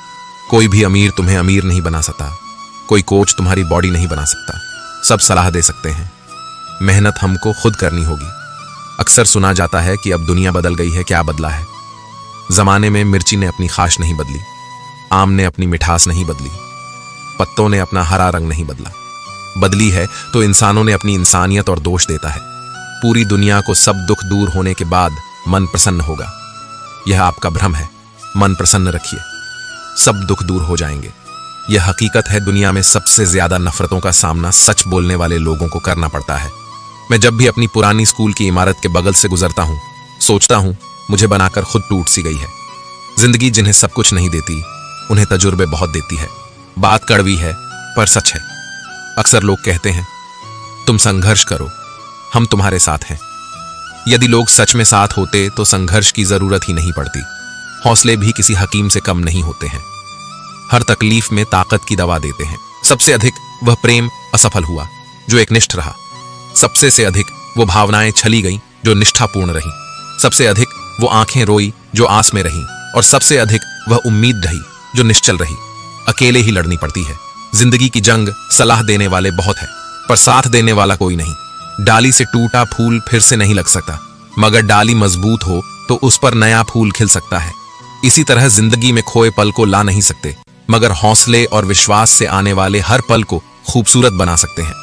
A: कोई भी अमीर तुम्हें अमीर नहीं बना सकता, कोई कोच तुम्हारी बॉडी नहीं बना सकता। सब सलाह दे सकते हैं, मेहनत हमको खुद करनी होगी। अक्सर सुना जाता है कि अब दुनिया बदल गई है, क्या बदला है? जमाने में मिर्ची ने अपनी खाश नहीं बदली, आम ने अपनी मिठास नहीं बदली, पत्तों ने अपना हरा रंग नहीं बदला। बदली है तो इंसानों ने अपनी इंसानियत और दोष देता है। पूरी दुनिया को सब दुख दूर होने के बाद मन प्रसन्न होगा, यह आपका भ्रम है। मन प्रसन्न रखिए, सब दुख दूर हो जाएंगे। यह हकीकत है, दुनिया में सबसे ज्यादा नफरतों का सामना सच बोलने वाले लोगों को करना पड़ता है। मैं जब भी अपनी पुरानी स्कूल की इमारत के बगल से गुजरता हूं, सोचता हूं मुझे बनाकर खुद टूट सी गई है। जिंदगी जिन्हें सब कुछ नहीं देती, उन्हें तजुर्बे बहुत देती है। बात कड़वी है पर सच है। अक्सर लोग कहते हैं तुम संघर्ष करो, हम तुम्हारे साथ हैं। यदि लोग सच में साथ होते तो संघर्ष की जरूरत ही नहीं पड़ती। हौसले भी किसी हकीम से कम नहीं होते हैं। हर तकलीफ में ताकत की दवा देते हैं। सबसे अधिक वह प्रेम असफल हुआ जो एकनिष्ठ रहा। सबसे से अधिक वो भावनाएं छली गईं जो निष्ठापूर्ण रहीं। सबसे अधिक वो आंखें रोई जो आस में रहीं, और सबसे अधिक वह उम्मीद रही जो निश्चल रही। अकेले ही लड़नी पड़ती है। जिंदगी की जंग सलाह देने वाले बहुत है, पर साथ देने वाला कोई नहीं। डाली से टूटा फूल फिर से नहीं लग सकता, मगर डाली मजबूत हो तो उस पर नया फूल खिल सकता है। इसी तरह जिंदगी में खोए पल को ला नहीं सकते, मगर हौसले और विश्वास से आने वाले हर पल को खूबसूरत बना सकते हैं।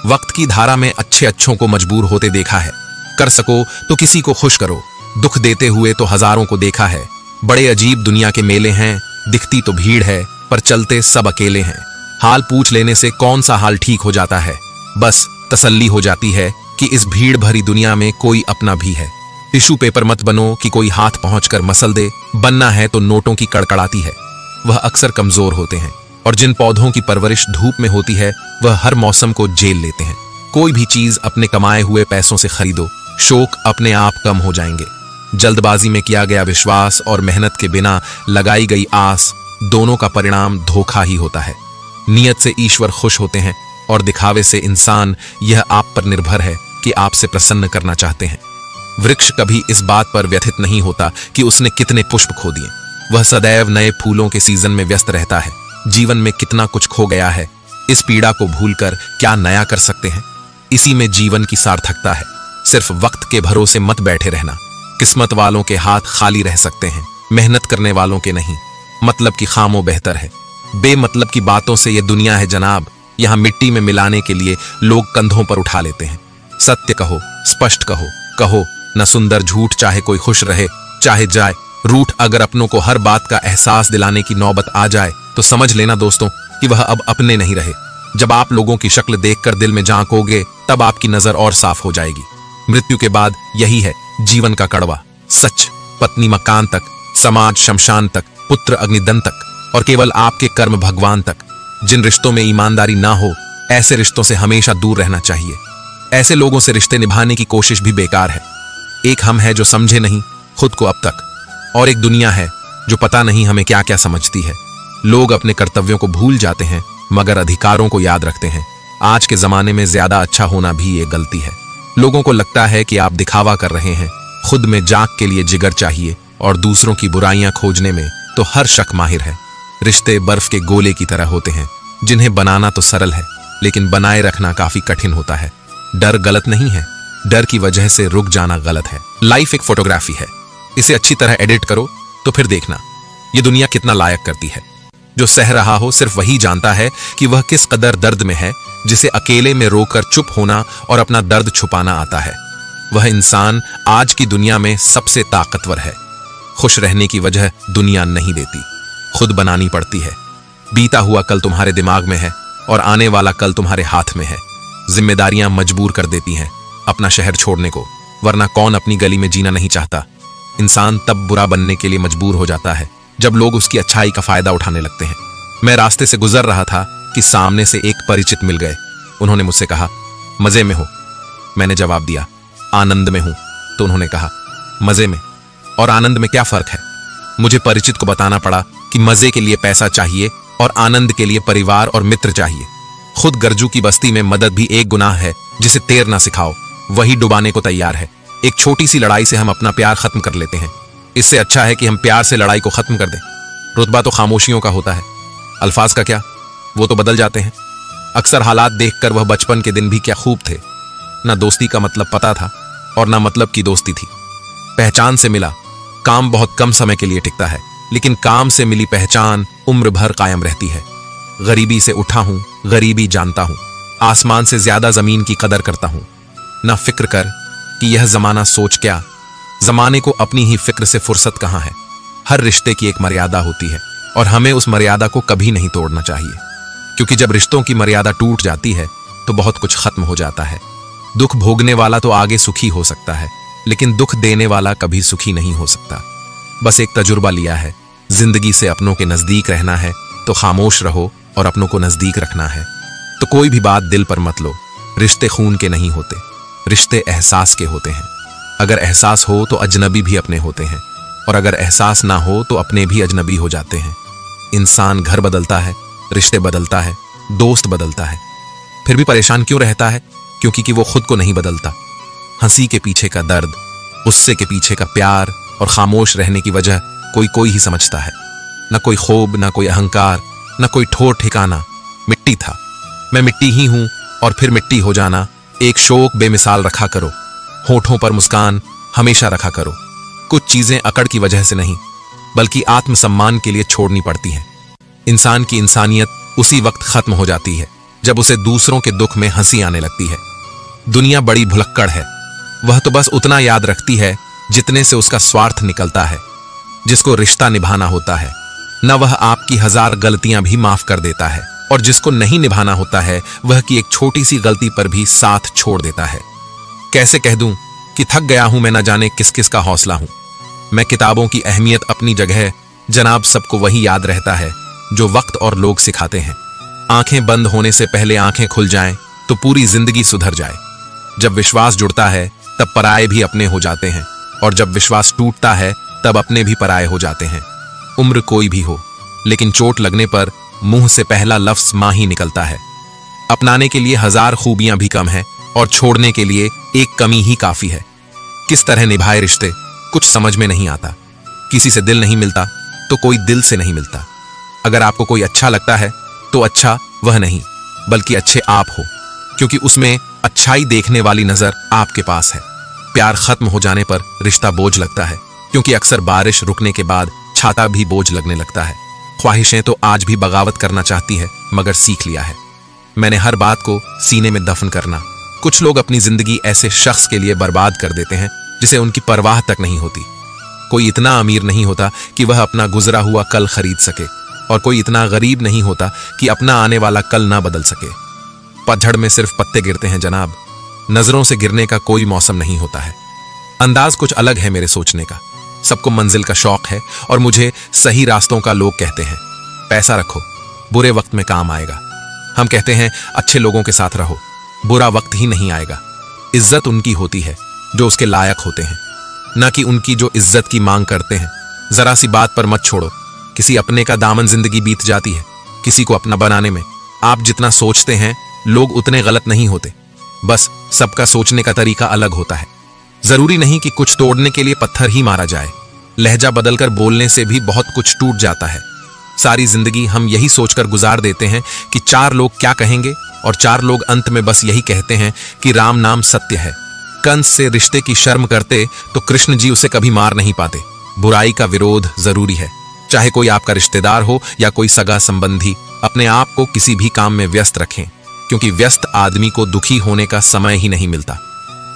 A: वक्त की धारा में अच्छे अच्छों को मजबूर होते देखा है। कर सको तो किसी को खुश करो, दुख देते हुए तो हजारों को देखा है। बड़े अजीब दुनिया के मेले हैं, दिखती तो भीड़ है पर चलते सब अकेले हैं। हाल पूछ लेने से कौन सा हाल ठीक हो जाता है, बस तसल्ली हो जाती है कि इस भीड़ भरी दुनिया में कोई अपना भी है। टिश्यू पेपर मत बनो कि कोई हाथ पहुंचकर मसल दे, बनना है तो नोटों की कड़कड़ाती है। वह अक्सर कमजोर होते हैं, और जिन पौधों की परवरिश धूप में होती है वह हर मौसम को झेल लेते हैं। कोई भी चीज अपने कमाए हुए पैसों से खरीदो, शौक अपने आप कम हो जाएंगे। जल्दबाजी में किया गया विश्वास और मेहनत के बिना लगाई गई आस, दोनों का परिणाम धोखा ही होता है। नियत से ईश्वर खुश होते हैं और दिखावे से इंसान। यह आप पर निर्भर है कि आपसे प्रसन्न करना चाहते हैं। वृक्ष कभी इस बात पर व्यथित नहीं होता कि उसने कितने पुष्प खो दिए। वह सदैव नए फूलों के सीजन में व्यस्त रहता है। जीवन में कितना कुछ खो गया है, इस पीड़ा को भूलकर क्या नया कर सकते हैं? इसी में जीवन की सार्थकता है। सिर्फ वक्त के भरोसे मत बैठे रहना। किस्मत वालों के हाथ खाली रह सकते हैं, मेहनत करने वालों के नहीं। मतलब की खामो बेहतर है। बेमतलब की बातों से यह दुनिया है जनाब, यहां मिट्टी में मिलाने के लिए लोग कंधों पर उठा लेते हैं। सत्य कहो, स्पष्ट कहो, कहो न सुंदर झूठ, चाहे कोई खुश रहे चाहे जाए। रूठ अगर अपनों को हर बात का एहसास दिलाने की नौबत आ जाए तो समझ लेना दोस्तों कि वह अब अपने नहीं रहे। जब आप लोगों की शक्ल देखकर दिल में झांकोगे तब आपकी नजर और साफ हो जाएगी। मृत्यु के बाद यही है जीवन का कड़वा सच। पत्नी मकान तक, समाज शमशान तक, पुत्र अग्निदन तक, और केवल आपके कर्म भगवान तक। जिन रिश्तों में ईमानदारी ना हो, ऐसे रिश्तों से हमेशा दूर रहना चाहिए। ऐसे लोगों से रिश्ते निभाने की कोशिश भी बेकार है। एक हम है जो समझे नहीं खुद को अब तक, और एक दुनिया है जो पता नहीं हमें क्या क्या समझती है। लोग अपने कर्तव्यों को भूल जाते हैं मगर अधिकारों को याद रखते हैं। आज के जमाने में ज्यादा अच्छा होना भी एक गलती है। लोगों को लगता है कि आप दिखावा कर रहे हैं, खुद में जाग के लिए जिगर चाहिए, और दूसरों की बुराइयां खोजने में तो हर शक माहिर है। रिश्ते बर्फ के गोले की तरह होते हैं, जिन्हें बनाना तो सरल है लेकिन बनाए रखना काफी कठिन होता है। डर गलत नहीं है, डर की वजह से रुक जाना गलत है। लाइफ एक फोटोग्राफी है, इसे अच्छी तरह एडिट करो तो फिर देखना ये दुनिया कितना लायक करती है। जो सह रहा हो सिर्फ वही जानता है कि वह किस कदर दर्द में है, जिसे अकेले में रोकर चुप होना और अपना दर्द छुपाना आता है। वह इंसान आज की दुनिया में सबसे ताकतवर है। खुश रहने की वजह दुनिया नहीं देती, खुद बनानी पड़ती है। बीता हुआ कल तुम्हारे दिमाग में है और आने वाला कल तुम्हारे हाथ में है। जिम्मेदारियां मजबूर कर देती हैं अपना शहर छोड़ने को, वरना कौन अपनी गली में जीना नहीं चाहता। इंसान तब बुरा बनने के लिए मजबूर हो जाता है जब लोग उसकी अच्छाई का फायदा उठाने लगते हैं। मैं रास्ते से गुजर रहा था कि सामने से एक परिचित मिल गए। उन्होंने मुझसे कहा, मजे में हो? मैंने जवाब दिया, आनंद में हूं। तो उन्होंने कहा, मजे में और आनंद में क्या फर्क है? मुझे परिचित को बताना पड़ा कि मजे के लिए पैसा चाहिए और आनंद के लिए परिवार और मित्र चाहिए। खुद गर्जू की बस्ती में मदद भी एक गुनाह है, जिसे तैरना सिखाओ वही डुबाने को तैयार है। एक छोटी सी लड़ाई से हम अपना प्यार खत्म कर लेते हैं। इससे अच्छा है कि हम प्यार से लड़ाई को खत्म कर दें। रुतबा तो खामोशियों का होता है, अल्फाज का क्या, वो तो बदल जाते हैं। अक्सर हालात देखकर वह बचपन के दिन भी क्या खूब थे। ना दोस्ती का मतलब पता था और ना मतलब की दोस्ती थी। पहचान से मिला काम बहुत कम समय के लिए टिकता है, लेकिन काम से मिली पहचान उम्र भर कायम रहती है। गरीबी से उठा हूं, गरीबी जानता हूं, आसमान से ज्यादा जमीन की कदर करता हूं। ना फिक्र कर कि यह जमाना सोच क्या, जमाने को अपनी ही फिक्र से फुर्सत कहां है। हर रिश्ते की एक मर्यादा होती है और हमें उस मर्यादा को कभी नहीं तोड़ना चाहिए, क्योंकि जब रिश्तों की मर्यादा टूट जाती है तो बहुत कुछ खत्म हो जाता है। दुख भोगने वाला तो आगे सुखी हो सकता है, लेकिन दुख देने वाला कभी सुखी नहीं हो सकता। बस एक तजुर्बा लिया है, जिंदगी से अपनों के नजदीक रहना है तो खामोश रहो और अपनों को नजदीक रखना है तो कोई भी बात दिल पर मत लो। रिश्ते खून के नहीं होते, रिश्ते एहसास के होते हैं। अगर एहसास हो तो अजनबी भी अपने होते हैं, और अगर एहसास ना हो तो अपने भी अजनबी हो जाते हैं। इंसान घर बदलता है, रिश्ते बदलता है, दोस्त बदलता है, फिर भी परेशान क्यों रहता है? क्योंकि वो खुद को नहीं बदलता। हंसी के पीछे का दर्द, गुस्से के पीछे का प्यार और खामोश रहने की वजह कोई ही समझता है। न कोई खूब, न कोई अहंकार, न कोई ठोर ठिकाना। मिट्टी था, मैं मिट्टी ही हूं और फिर मिट्टी हो जाना। एक शोक बेमिसाल रखा करो, होठों पर मुस्कान हमेशा रखा करो। कुछ चीजें अकड़ की वजह से नहीं, बल्कि आत्मसम्मान के लिए छोड़नी पड़ती हैं। इंसान की इंसानियत उसी वक्त खत्म हो जाती है जब उसे दूसरों के दुख में हंसी आने लगती है। दुनिया बड़ी भुलक्कड़ है, वह तो बस उतना याद रखती है जितने से उसका स्वार्थ निकलता है। जिसको रिश्ता निभाना होता है न, वह आपकी 1000 गलतियां भी माफ कर देता है, और जिसको नहीं निभाना होता है वह की एक छोटी सी गलती पर भी साथ छोड़ देता है। कैसे कह दूं कि थक गया हूं मैं, न जाने किस किस का हौसला हूं। मैं किताबों की अहमियत अपनी जगह, जनाब सबको वही याद रहता है जो वक्त और लोग सिखाते हैं। आंखें बंद होने से पहले आंखें खुल जाएं तो पूरी जिंदगी सुधर जाए। जब विश्वास जुड़ता है तब पराये भी अपने हो जाते हैं, और जब विश्वास टूटता है तब अपने भी पराये हो जाते हैं। उम्र कोई भी हो, लेकिन चोट लगने पर मुंह से पहला लफ्ज मां ही निकलता है। अपनाने के लिए 1000 खूबियां भी कम है और छोड़ने के लिए एक कमी ही काफी है। किस तरह निभाए रिश्ते कुछ समझ में नहीं आता। किसी से दिल नहीं मिलता तो कोई दिल से नहीं मिलता। अगर आपको कोई अच्छा लगता है तो अच्छा वह नहीं, बल्कि अच्छे आप हो, क्योंकि उसमें अच्छाई देखने वाली नजर आपके पास है। प्यार खत्म हो जाने पर रिश्ता बोझ लगता है, क्योंकि अक्सर बारिश रुकने के बाद छाता भी बोझ लगने लगता है। ख्वाहिशें तो आज भी बगावत करना चाहती है, मगर सीख लिया है मैंने हर बात को सीने में दफन करना। कुछ लोग अपनी जिंदगी ऐसे शख्स के लिए बर्बाद कर देते हैं जिसे उनकी परवाह तक नहीं होती। कोई इतना अमीर नहीं होता कि वह अपना गुजरा हुआ कल खरीद सके, और कोई इतना गरीब नहीं होता कि अपना आने वाला कल ना बदल सके। पतझड़ में सिर्फ पत्ते गिरते हैं जनाब, नजरों से गिरने का कोई मौसम नहीं होता है। अंदाज कुछ अलग है मेरे सोचने का। सबको मंजिल का शौक है और मुझे सही रास्तों का लोग कहते हैं। पैसा रखो, बुरे वक्त में काम आएगा। हम कहते हैं अच्छे लोगों के साथ रहो, बुरा वक्त ही नहीं आएगा। इज्जत उनकी होती है जो उसके लायक होते हैं, न कि उनकी जो इज्जत की मांग करते हैं। जरा सी बात पर मत छोड़ो, किसी अपने का दामन जिंदगी बीत जाती है किसी को अपना बनाने में। आप जितना सोचते हैं लोग उतने गलत नहीं होते, बस सबका सोचने का तरीका अलग होता है। जरूरी नहीं कि कुछ तोड़ने के लिए पत्थर ही मारा जाए। लहजा बदलकर बोलने से भी बहुत कुछ टूट जाता है। सारी जिंदगी हम यही सोचकर गुजार देते हैं कि 4 लोग क्या कहेंगे, और 4 लोग अंत में बस यही कहते हैं कि राम नाम सत्य है। कंस से रिश्ते की शर्म करते तो कृष्ण जी उसे कभी मार नहीं पाते। बुराई का विरोध जरूरी है, चाहे कोई आपका रिश्तेदार हो या कोई सगा संबंधी। अपने आप को किसी भी काम में व्यस्त रखें, क्योंकि व्यस्त आदमी को दुखी होने का समय ही नहीं मिलता।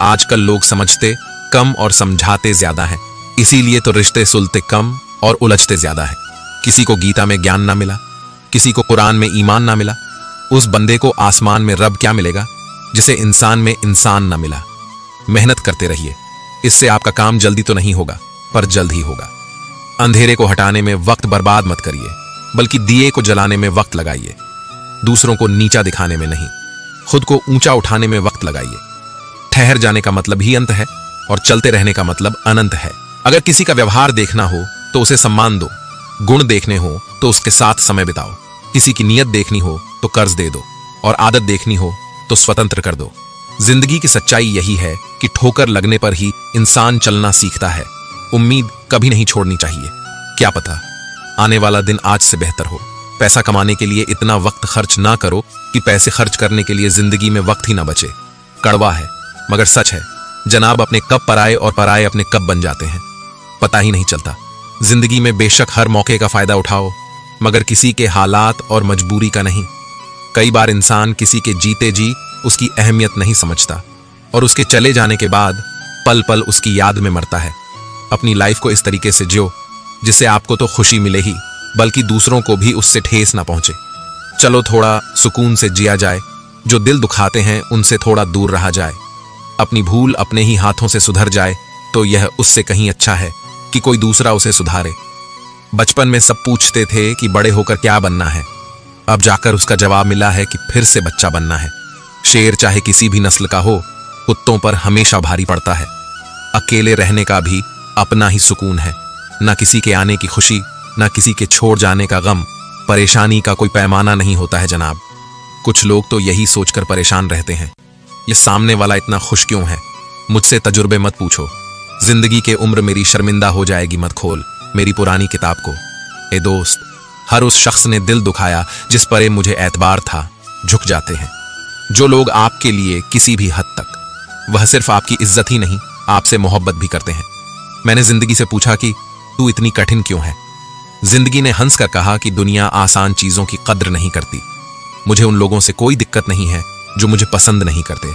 A: आजकल लोग समझते कम और समझाते ज्यादा हैं, इसीलिए तो रिश्ते सुलझते कम और उलझते ज्यादा है। किसी को गीता में ज्ञान ना मिला, किसी को कुरान में ईमान ना मिला। उस बंदे को आसमान में रब क्या मिलेगा जिसे इंसान में इंसान ना मिला। मेहनत करते रहिए, इससे आपका काम जल्दी तो नहीं होगा पर जल्द ही होगा। अंधेरे को हटाने में वक्त बर्बाद मत करिए, बल्कि दिए को जलाने में वक्त लगाइए। दूसरों को नीचा दिखाने में नहीं, खुद को ऊंचा उठाने में वक्त लगाइए। ठहर जाने का मतलब ही अंत है और चलते रहने का मतलब अनंत है। अगर किसी का व्यवहार देखना हो तो उसे सम्मान दो, गुण देखने हो तो उसके साथ समय बिताओ, किसी की नीयत देखनी हो तो कर्ज दे दो और आदत देखनी हो तो स्वतंत्र कर दो। जिंदगी की सच्चाई यही है कि ठोकर लगने पर ही इंसान चलना सीखता है। उम्मीद कभी नहीं छोड़नी चाहिए। क्या पता आने वाला दिन आज से बेहतर हो। पैसा कमाने के लिए इतना वक्त खर्च ना करो कि पैसे खर्च करने के लिए जिंदगी में वक्त ही ना बचे। कड़वा है मगर सच है जनाब, अपने कब पराए और पराए अपने कब बन जाते हैं, पता ही नहीं चलता। जिंदगी में बेशक हर मौके का फायदा उठाओ, मगर किसी के हालात और मजबूरी का नहीं। कई बार इंसान किसी के जीते जी उसकी अहमियत नहीं समझता और उसके चले जाने के बाद पल पल उसकी याद में मरता है। अपनी लाइफ को इस तरीके से जियो जिससे आपको तो खुशी मिले ही, बल्कि दूसरों को भी उससे ठेस ना पहुंचे। चलो थोड़ा सुकून से जिया जाए, जो दिल दुखाते हैं उनसे थोड़ा दूर रहा जाए। अपनी भूल अपने ही हाथों से सुधर जाए तो यह उससे कहीं अच्छा है कि कोई दूसरा उसे सुधारे। बचपन में सब पूछते थे कि बड़े होकर क्या बनना है, अब जाकर उसका जवाब मिला है कि फिर से बच्चा बनना है। शेर चाहे किसी भी नस्ल का हो, कुत्तों पर हमेशा भारी पड़ता है। अकेले रहने का भी अपना ही सुकून है, ना किसी के आने की खुशी, ना किसी के छोड़ जाने का गम। परेशानी का कोई पैमाना नहीं होता है जनाब। कुछ लोग तो यही सोचकर परेशान रहते हैं, ये सामने वाला इतना खुश क्यों है। मुझसे तजुर्बे मत पूछो, जिंदगी के उम्र मेरी शर्मिंदा हो जाएगी मत खोल मेरी पुरानी किताब को। ए दोस्त, हर उस शख्स ने दिल दुखाया जिस पर मुझे एतबार था। झुक जाते हैं जो लोग आपके लिए किसी भी हद तक, वह सिर्फ आपकी इज्जत ही नहीं आपसे मोहब्बत भी करते हैं। मैंने जिंदगी से पूछा कि तू इतनी कठिन क्यों है। जिंदगी ने हंस कर कहा कि दुनिया आसान चीजों की कद्र नहीं करती। मुझे उन लोगों से कोई दिक्कत नहीं है जो मुझे पसंद नहीं करते,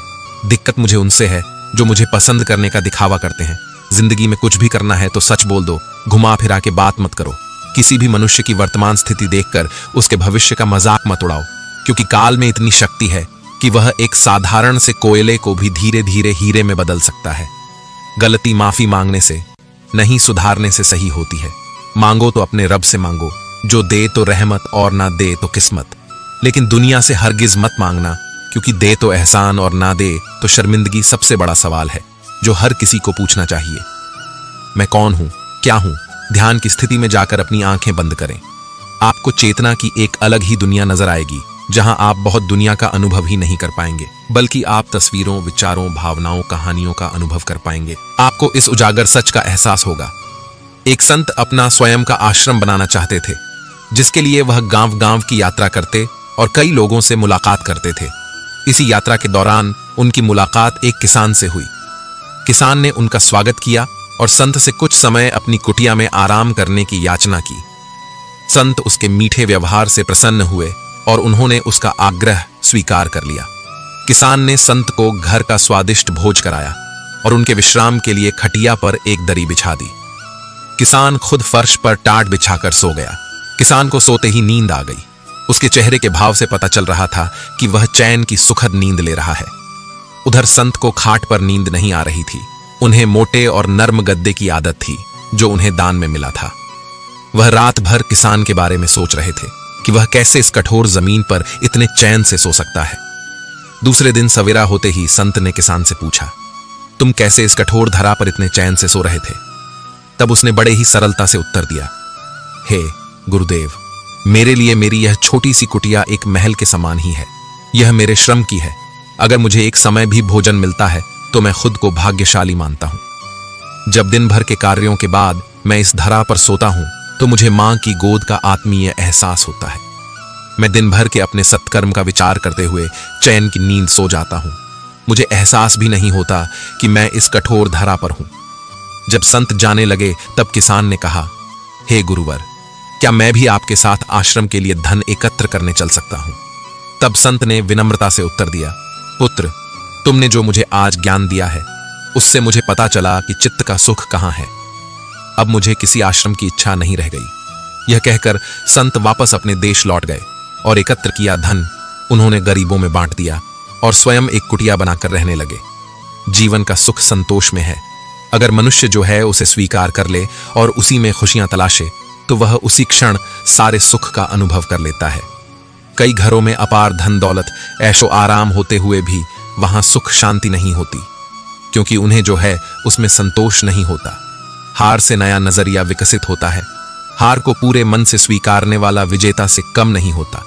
A: दिक्कत मुझे उनसे है जो मुझे पसंद करने का दिखावा करते हैं। जिंदगी में कुछ भी करना है तो सच बोल दो, घुमा फिरा के बात मत करो। किसी भी मनुष्य की वर्तमान स्थिति देखकर उसके भविष्य का मजाक मत उड़ाओ, क्योंकि काल में इतनी शक्ति है कि वह एक साधारण से कोयले को भी धीरे धीरे हीरे में बदल सकता है। गलती माफी मांगने से नहीं, सुधारने से सही होती है। मांगो तो अपने रब से मांगो, जो दे तो रहमत और ना दे तो किस्मत। लेकिन दुनिया से हरगिज मत मांगना, क्योंकि दे तो एहसान और ना दे तो शर्मिंदगी सबसे बड़ा सवाल है जो हर किसी को पूछना चाहिए। मैं कौन हूं, क्या हूं? ध्यान की स्थिति में जाकर अपनी आंखें बंद करें। आपको चेतना की एक अलग ही दुनिया नजर आएगी, जहां आप बहुत दुनिया का अनुभव ही नहीं कर पाएंगे, बल्कि आप तस्वीरों, विचारों, भावनाओं, कहानियों का अनुभव कर पाएंगे। आपको इस उजागर सच का एहसास होगा। एक संत अपना स्वयं का आश्रम बनाना चाहते थे, जिसके लिए वह गांव गांव की यात्रा करते और कई लोगों से मुलाकात करते थे। इसी यात्रा के दौरान उनकी मुलाकात एक किसान से हुई। किसान ने उनका स्वागत किया और संत से कुछ समय अपनी कुटिया में आराम करने की याचना की। संत उसके मीठे व्यवहार से प्रसन्न हुए और उन्होंने उसका आग्रह स्वीकार कर लिया। किसान ने संत को घर का स्वादिष्ट भोज कराया और उनके विश्राम के लिए खटिया पर एक दरी बिछा दी। किसान खुद फर्श पर टाट बिछाकर सो गया। किसान को सोते ही नींद आ गई। उसके चेहरे के भाव से पता चल रहा था कि वह चैन की सुखद नींद ले रहा है। उधर संत को खाट पर नींद नहीं आ रही थी। उन्हें मोटे और नर्म गद्दे की आदत थी जो उन्हें दान में मिला था। वह रात भर किसान के बारे में सोच रहे थे कि वह कैसे इस कठोर जमीन पर इतने चैन से सो सकता है। दूसरे दिन सवेरा होते ही संत ने किसान से पूछा, तुम कैसे इस कठोर धरा पर इतने चैन से सो रहे थे? तब उसने बड़े ही सरलता से उत्तर दिया, हे गुरुदेव, मेरे लिए मेरी यह छोटी सी कुटिया एक महल के समान ही है। यह मेरे श्रम की है। अगर मुझे एक समय भी भोजन मिलता है तो मैं खुद को भाग्यशाली मानता हूं। जब दिन भर के कार्यों के बाद मैं इस धरा पर सोता हूं तो मुझे मां की गोद का आत्मीय एहसास होता है। मैं दिन भर के अपने सत्कर्म का विचार करते हुए चैन की नींद सो जाता हूं। मुझे एहसास भी नहीं होता कि मैं इस कठोर धरा पर हूं। जब संत जाने लगे तब किसान ने कहा, हे गुरुवर, क्या मैं भी आपके साथ आश्रम के लिए धन एकत्र करने चल सकता हूं? तब संत ने विनम्रता से उत्तर दिया, पुत्र, तुमने जो मुझे आज ज्ञान दिया है उससे मुझे पता चला कि चित्त का सुख कहां है। अब मुझे किसी आश्रम की इच्छा नहीं रह गई। यह कहकर संत वापस अपने देश लौट गए और एकत्र किया धन उन्होंने गरीबों में बांट दिया और स्वयं एक कुटिया बनाकर रहने लगे। जीवन का सुख संतोष में है। अगर मनुष्य जो है उसे स्वीकार कर ले और उसी में खुशियां तलाशे तो वह उसी क्षण सारे सुख का अनुभव कर लेता है। कई घरों में अपार धन दौलत, ऐशो आराम होते हुए भी वहां सुख शांति नहीं होती, क्योंकि उन्हें जो है उसमें संतोष नहीं होता। हार से नया नजरिया विकसित होता है। हार को पूरे मन से स्वीकारने वाला विजेता से कम नहीं होता।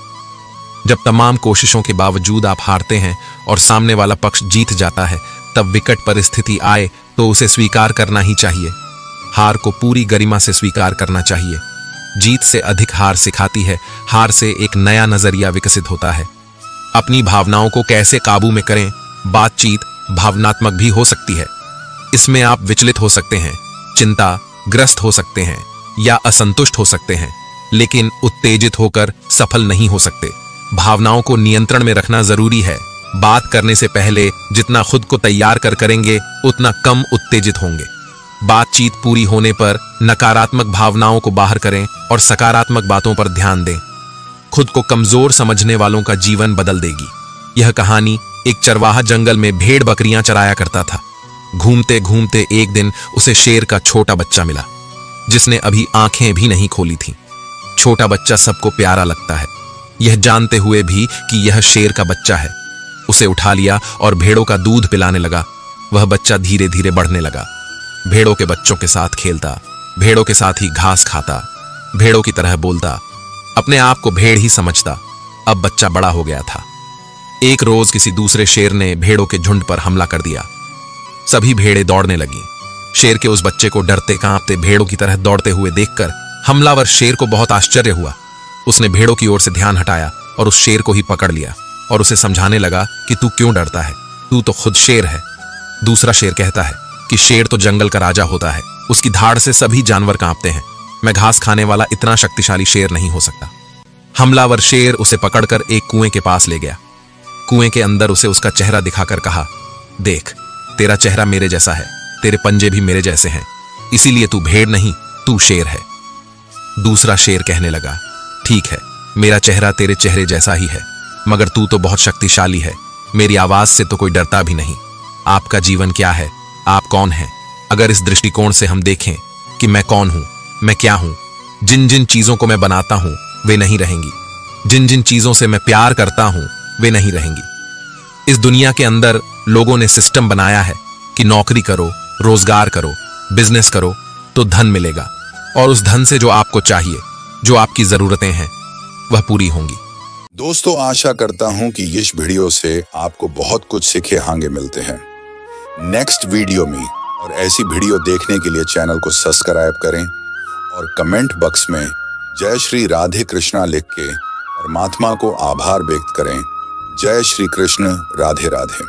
A: जब तमाम कोशिशों के बावजूद आप हारते हैं और सामने वाला पक्ष जीत जाता है, तब विकट परिस्थिति आए तो उसे स्वीकार करना ही चाहिए। हार को पूरी गरिमा से स्वीकार करना चाहिए। जीत से अधिक हार सिखाती है। हार से एक नया नजरिया विकसित होता है। अपनी भावनाओं को कैसे काबू में करें। बातचीत भावनात्मक भी हो सकती है। इसमें आप विचलित हो सकते हैं, चिंता ग्रस्त हो सकते हैं या असंतुष्ट हो सकते हैं, लेकिन उत्तेजित होकर सफल नहीं हो सकते। भावनाओं को नियंत्रण में रखना जरूरी है। बात करने से पहले जितना खुद को तैयार करेंगे, उतना कम उत्तेजित होंगे। बातचीत पूरी होने पर नकारात्मक भावनाओं को बाहर करें और सकारात्मक बातों पर ध्यान दें। खुद को कमजोर समझने वालों का जीवन बदल देगी। यह कहानी एक चरवाहा जंगल में भेड़ बकरियां चराया करता था। घूमते घूमते एक दिन उसे शेर का छोटा बच्चा मिला, जिसने अभी आंखें भी नहीं खोली थीं। छोटा बच्चा सबको प्यारा लगता है, यह जानते हुए भी कि यह शेर का बच्चा है। उसे उठा लिया और भेड़ों का दूध पिलाने लगा। वह बच्चा धीरे धीरे बढ़ने लगा। भेड़ों के बच्चों के साथ खेलता, भेड़ों के साथ ही घास खाता, भेड़ों की तरह बोलता, अपने आप को भेड़ ही समझता। अब बच्चा बड़ा हो गया था। एक रोज किसी दूसरे शेर ने भेड़ों के झुंड पर हमला कर दिया। सभी भेड़ें दौड़ने लगी। शेर के उस बच्चे को डरते कांपते भेड़ों की तरह दौड़ते हुए देखकर हमलावर शेर को बहुत आश्चर्य हुआ। उसने भेड़ों की ओर से ध्यान हटाया और उस शेर को ही पकड़ लिया और उसे समझाने लगा कि तू क्यों डरता है, तू तो खुद शेर है। दूसरा शेर कहता है कि शेर तो जंगल का राजा होता है, उसकी धाड़ से सभी जानवर कांपते हैं। मैं घास खाने वाला इतना शक्तिशाली शेर नहीं हो सकता। हमलावर शेर उसे पकड़कर एक कुएं के पास ले गया। कुएं के अंदर उसे उसका चेहरा दिखाकर कहा, देख, तेरा चेहरा मेरे जैसा है, तेरे पंजे भी मेरे जैसे हैं, इसीलिए तू भेड़ नहीं, तू शेर है। दूसरा शेर कहने लगा, ठीक है, मेरा चेहरा तेरे चेहरे जैसा ही है, मगर तू तो बहुत शक्तिशाली है। मेरी आवाज से तो कोई डरता भी नहीं। आपका जीवन क्या है, आप कौन हैं? अगर इस दृष्टिकोण से हम देखें कि मैं कौन हूं, मैं क्या हूं, जिन जिन चीजों को मैं बनाता हूं वे नहीं रहेंगी, जिन जिन चीजों से मैं प्यार करता हूं वे नहीं रहेंगी। इस दुनिया के अंदर लोगों ने सिस्टम बनाया है कि नौकरी करो, रोजगार करो, बिजनेस करो तो धन मिलेगा, और उस धन से जो आपको चाहिए, जो आपकी जरूरतें हैं, वह पूरी होंगी।
B: दोस्तों, आशा करता हूं कि इस वीडियो से आपको बहुत कुछ सीखे हांगे मिलते हैं। नेक्स्ट वीडियो में और ऐसी वीडियो देखने के लिए चैनल को सब्सक्राइब करें और कमेंट बॉक्स में जय श्री राधे कृष्णा लिख के परमात्मा को आभार व्यक्त करें। जय श्री कृष्ण, राधे राधे।